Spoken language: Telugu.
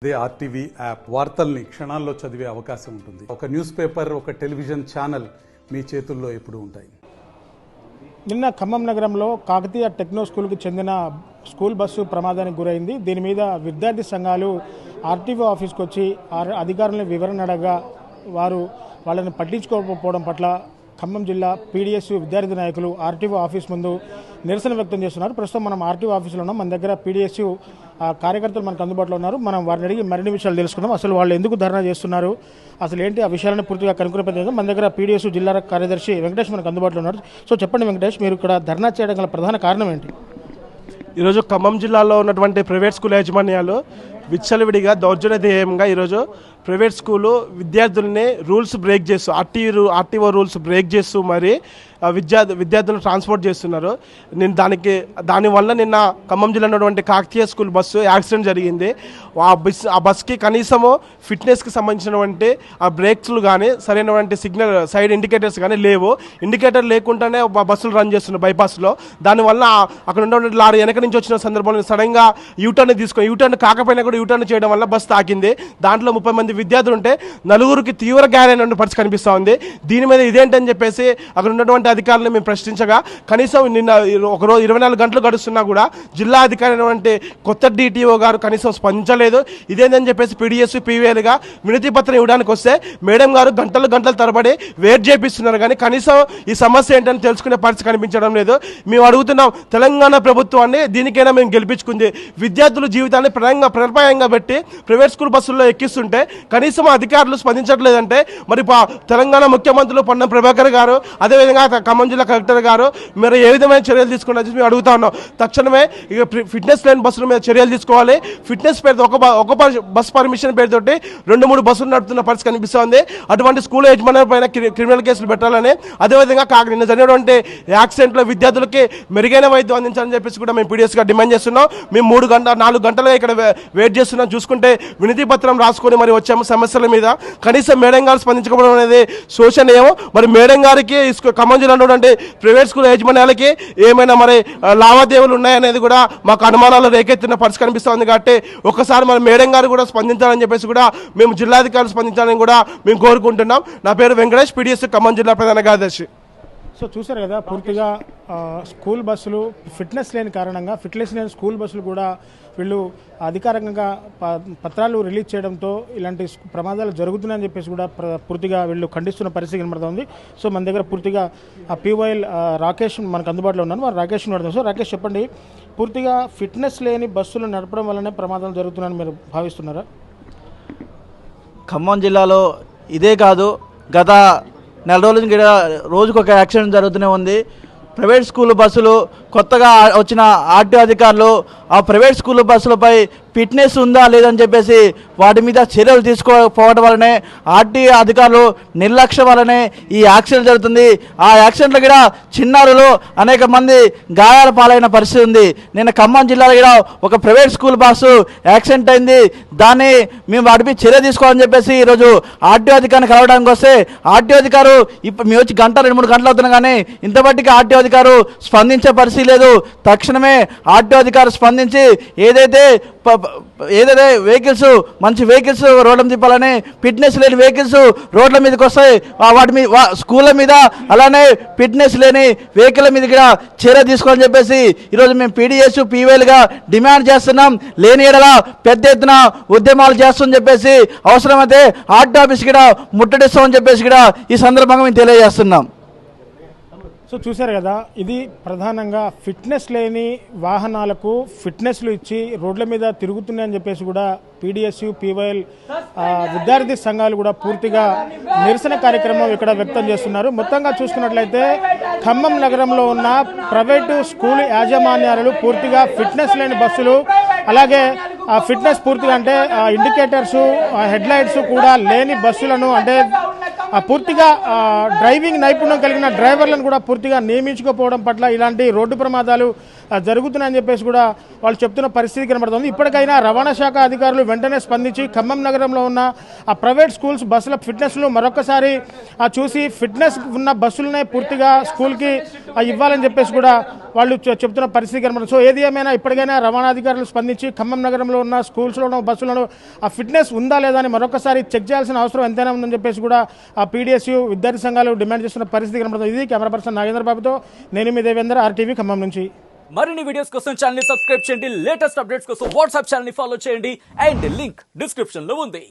అదే ఆర్టీవీ యాప్ వార్తల్ని క్షణాల్లో చదివే అవకాశం ఉంటుంది. ఒక న్యూస్ పేపర్, ఒక టెలివిజన్ ఛానల్ మీ చేతుల్లో ఎప్పుడూ ఉంటాయి. నిన్న ఖమ్మం నగరంలో కాకతీయ టెక్నో స్కూల్కి చెందిన స్కూల్ బస్సు ప్రమాదానికి గురైంది. దీని మీద విద్యార్థి సంఘాలు ఆర్టీవీ ఆఫీస్కి వచ్చి అధికారులను వివరణ అడగా వాళ్ళని పట్టించుకోకపోవడం పట్ల ఖమ్మం జిల్లా పీడీఎస్ విద్యార్థి నాయకులు ఆర్టీఓ ఆఫీస్ ముందు నిరసన వ్యక్తం చేస్తున్నారు. ప్రస్తుతం మనం ఆర్టీఓ ఆఫీస్లో ఉన్నాం. మన దగ్గర పీడీఎస్ కార్యకర్తలు మనకు అందుబాటులో ఉన్నారు. మనం వారిని అడిగి మరిన్ని విషయాలు తెలుసుకుందాం. అసలు వాళ్ళు ఎందుకు ధర్నా చేస్తున్నారు, అసలు ఏంటి ఆ విషయాలను పూర్తిగా కనుక్కునే ప్రయత్నం. మన దగ్గర పీడీఎస్ జిల్లా కార్యదర్శి వెంకటేష్ మనకు అందుబాటులో ఉన్నారు. సో చెప్పండి వెంకటేష్, మీరు ఇక్కడ ధర్నా చేయడం గల ప్రధాన కారణం ఏంటి? ఈరోజు ఖమ్మం జిల్లాలో ఉన్నటువంటి ప్రైవేట్ స్కూల్ యాజమాన్యాలు విచ్చలవిడిగా దౌర్జన్యధేయంగా ఈరోజు ప్రైవేట్ స్కూలు విద్యార్థుల్ని రూల్స్ బ్రేక్ చేస్తూ ఆర్టీఓ రూల్స్ బ్రేక్ చేస్తూ మరి విద్యార్థులను ట్రాన్స్పోర్ట్ చేస్తున్నారు. నేను దానివల్ల నిన్న ఖమ్మం జిల్లా ఉన్నటువంటి కాకతీయ స్కూల్ బస్సు యాక్సిడెంట్ జరిగింది. ఆ బస్కి కనీసము ఫిట్నెస్కి సంబంధించినటువంటి ఆ బ్రేక్స్లు కానీ సరైనటువంటి సిగ్నల్ సైడ్ ఇండికేటర్స్ కానీ లేవు. ఇండికేటర్ లేకుండానే బస్సులు రన్ చేస్తున్నారు బైపాస్లో. దానివల్ల అక్కడ ఉన్నటువంటి లారీ వెనక నుంచి వచ్చిన సందర్భంలో సడన్గా యూటర్న్ కాకపోయినా కూడా యూటర్న్ చేయడం వల్ల బస్సు తాకింది. దాంట్లో 30 మంది విద్యార్థులు ఉంటే 4గురికి తీవ్ర గాయాలైన పరిస్థితి కనిపిస్తూ ఉంది. దీని మీద ఇదేంటని చెప్పేసి అక్కడ ఉన్నటువంటి అధికారులను మేము ప్రశ్నించగా కనీసం నిన్న ఒక రోజు 24 గంటలు గడుస్తున్నా కూడా జిల్లా అధికారి అయినటువంటి కొత్త డిటిఓ గారు కనీసం స్పందించలేదు. ఇదేందని చెప్పేసి పీడీఎస్ పీవీఎల్గా వినతి పత్రం ఇవ్వడానికి వస్తే మేడం గారు గంటలు తరబడి వెయిట్ చేపిస్తున్నారు. కానీ కనీసం ఈ సమస్య ఏంటని తెలుసుకునే పరిస్థితి కనిపించడం లేదు. మేము అడుగుతున్నాం తెలంగాణ ప్రభుత్వాన్ని, దీనికైనా మేము గెలిపించుకుంది. విద్యార్థుల జీవితాన్ని ప్రపాయంగా పెట్టి ప్రైవేట్ స్కూల్ బస్సుల్లో ఎక్కిస్తుంటే కనీసం అధికారులు స్పందించట్లేదంటే మరి తెలంగాణ ముఖ్యమంత్రులు పొన్నం ప్రభాకర్ గారు, అదేవిధంగా ఖమ్మం జిల్లా కలెక్టర్ గారు మీరు ఏ విధమైన చర్యలు తీసుకున్నారు మేము అడుగుతా ఉన్నాం. తక్షణమే ఇక ఫిట్నెస్ లేని బస్సుల మీద చర్యలు తీసుకోవాలి. ఫిట్నెస్ పేరుతో ఒక బస్ పర్మిషన్ పేరుతోటి 2-3 బస్సులు నడుపుతున్న పరిస్థితి కనిపిస్తుంది. అటువంటి స్కూల్ యజమానుల పైన క్రిమినల్ కేసులు పెట్టాలని, అదేవిధంగా నిన్న జరిగినటువంటి యాక్సిడెంట్లో విద్యార్థులకి మెరుగైన వైద్యం అందించాలని చెప్పేసి కూడా మేము పీడీఎస్గా డిమాండ్ చేస్తున్నాం. మేము 4 గంటలుగా ఇక్కడ వెయిట్ చేస్తున్నాం. చూసుకుంటే వినతి పత్రం రాసుకొని మరి వచ్చాము సమస్యల మీద. కనీసం మేడం గారు స్పందించకపోవడం అనేది శోచనీయం. మరి మేడం గారికి ఖమ్మం జిల్లా ఉన్నటువంటి ప్రైవేట్ స్కూల్ యాజమాన్యాలకి ఏమైనా మరి లావాదేవీలు ఉన్నాయనేది కూడా మాకు అనుమానాలు రేకెత్తిన పరిస్థితి కనిపిస్తుంది. కాబట్టి ఒక్కసారి మరి మేడం గారు కూడా స్పందించాలని చెప్పేసి కూడా మేము జిల్లాధికారులు స్పందించాలని కూడా మేము కోరుకుంటున్నాం. నా పేరు వెంకటేష్, పీడీఎస్ ఖమ్మం జిల్లా ప్రధాన కార్యదర్శి. సో చూసారు కదా, పూర్తిగా స్కూల్ బస్సులు ఫిట్నెస్ లేని కారణంగా ఫిట్నెస్ లేని స్కూల్ బస్సులు కూడా వీళ్ళు అధికారికంగా పత్రాలు రిలీజ్ చేయడంతో ఇలాంటి ప్రమాదాలు జరుగుతున్నాయని చెప్పేసి కూడా పూర్తిగా వీళ్ళు ఖండిస్తున్న పరిస్థితి కనబడుతుంది. సో మన దగ్గర పూర్తిగా ఆ పీవైఎల్ రాకేష్ మనకు అందుబాటులో ఉన్నారు. మరి రాకేష్ అడుగుతాం. సో రాకేష్ చెప్పండి, పూర్తిగా ఫిట్నెస్ లేని బస్సులు నడపడం వల్లనే ప్రమాదాలు జరుగుతున్నాయని మీరు భావిస్తున్నారా? ఖమ్మం జిల్లాలో ఇదే కాదు, గత 4 రోజుల నుంచి రోజుకు ఒక యాక్సిడెంట్ జరుగుతూనే ఉంది. ప్రైవేట్ స్కూల్ బస్సులు కొత్తగా వచ్చిన ఆర్టీఓ అధికారులు ఆ ప్రైవేట్ స్కూల్ బస్సులపై ఫిట్నెస్ ఉందా లేదని చెప్పేసి వాటి మీద చర్యలు తీసుకోకపోవడం వల్లనే ఆర్టీఓ అధికారులు నిర్లక్ష్యం వల్లనే ఈ యాక్సిడెంట్ జరుగుతుంది. ఆ యాక్సిడెంట్లో కూడా చిన్నారులు అనేక మంది గాయాల పాలైన పరిస్థితి ఉంది. నిన్న ఖమ్మం జిల్లాలో కూడా ఒక ప్రైవేట్ స్కూల్ బస్సు యాక్సిడెంట్ అయింది. దాన్ని మేము వాటిపై చర్య తీసుకోవాలని చెప్పేసి ఈరోజు ఆర్టీఓ అధికారిని కలవడానికి వస్తే ఆర్టీఓ అధికారు మేము వచ్చి 2-3 గంటలు అవుతున్నాం కానీ ఇంతబట్టికి ఆర్టీఓ అధికారు స్పందించే పరిస్థితి లేదు. తక్షణమే ఆర్టీఓ అధికారు స్పందించి ఏదైతే వెహికల్స్ మంచి వెహికల్స్ రోడ్ల మీద తిప్పాలని, ఫిట్నెస్ లేని వెహికల్స్ రోడ్ల మీదకి వస్తాయి వాటి మీద స్కూళ్ళ మీద అలానే ఫిట్నెస్ లేని వెహికల్ మీద కూడా చర్య తీసుకోవాలని చెప్పేసి ఈరోజు మేము పీడీఎస్ పీవైఎల్గా డిమాండ్ చేస్తున్నాం. లేని ఎడల పెద్ద ఎత్తున ఉద్యమాలు చేస్తామని చెప్పేసి అవసరమైతే ఆర్టీఓ ఆఫీస్ కూడా ముట్టడిస్తామని చెప్పేసి కూడా ఈ సందర్భంగా మేము తెలియజేస్తున్నాం. సో చూశారు కదా, ఇది ప్రధానంగా ఫిట్నెస్ లేని వాహనాలకు ఫిట్నెస్లు ఇచ్చి రోడ్ల మీద తిరుగుతున్నాయని చెప్పేసి కూడా పీడీఎస్ పీవైఎల్ విద్యార్థి సంఘాలు కూడా పూర్తిగా నిరసన కార్యక్రమం ఇక్కడ వ్యక్తం చేస్తున్నారు. మొత్తంగా చూసుకున్నట్లయితే ఖమ్మం నగరంలో ఉన్న ప్రైవేటు స్కూల్ యాజమాన్యాలు పూర్తిగా ఫిట్నెస్ లేని బస్సులు, అలాగే ఫిట్నెస్ పూర్తిగా అంటే ఇండికేటర్స్ హెడ్ లైట్స్ కూడా లేని బస్సులను, అంటే పూర్తిగా డ్రైవింగ్ నైపుణ్యం కలిగిన డ్రైవర్లను కూడా పూర్తిగా నియమించుకోకపోవడం పట్ల ఇలాంటి రోడ్డు ప్రమాదాలు జరుగుతున్నాయని చెప్పేసి కూడా వాళ్ళు చెప్తున్న పరిస్థితి కనబడుతుంది. ఇప్పటికైనా రవాణా శాఖ అధికారులు వెంటనే స్పందించి ఖమ్మం నగరంలో ఉన్న ఆ ప్రైవేట్ స్కూల్స్ బస్సుల ఫిట్నెస్లు మరొకసారి చూసి ఫిట్నెస్ ఉన్న బస్సులనే పూర్తిగా స్కూల్కి ఇవ్వాలని చెప్పేసి కూడా వాళ్ళు చెప్తున్న పరిస్థితి కనబడుతుంది. సో ఏది ఏమైనా ఇప్పటికైనా రవాణా అధికారులు స్పందించి ఖమ్మం నగరంలో ఉన్న స్కూల్స్లో ఉన్న బస్సులను ఆ ఫిట్నెస్ ఉందా లేదా అని మరొకసారి చెక్ చేయాల్సిన అవసరం ఎంతైనా ఉందని చెప్పేసి కూడా ఆ పీడిఎస్యు విద్యార్థి సంఘాలు డిమాండ్ చేస్తున్న పరిస్థితి కనబడుతుంది. ఇది కెమెరా పర్సన్ నాగేంద్ర బాబుతో నేను మీ దేవేంద్ర, RTV ఖమ్మం నుంచి. మరిన్ని వీడియోస్ కోసం ఛానల్ ని సబ్స్క్రైబ్ చేయండి. లేటెస్ట్ అప్డేట్స్ కోసం వాట్సాప్ ఛానల్ ని ఫాలో చేయండి. అండ్ లింక్ డిస్క్రిప్షన్ లో ఉంది.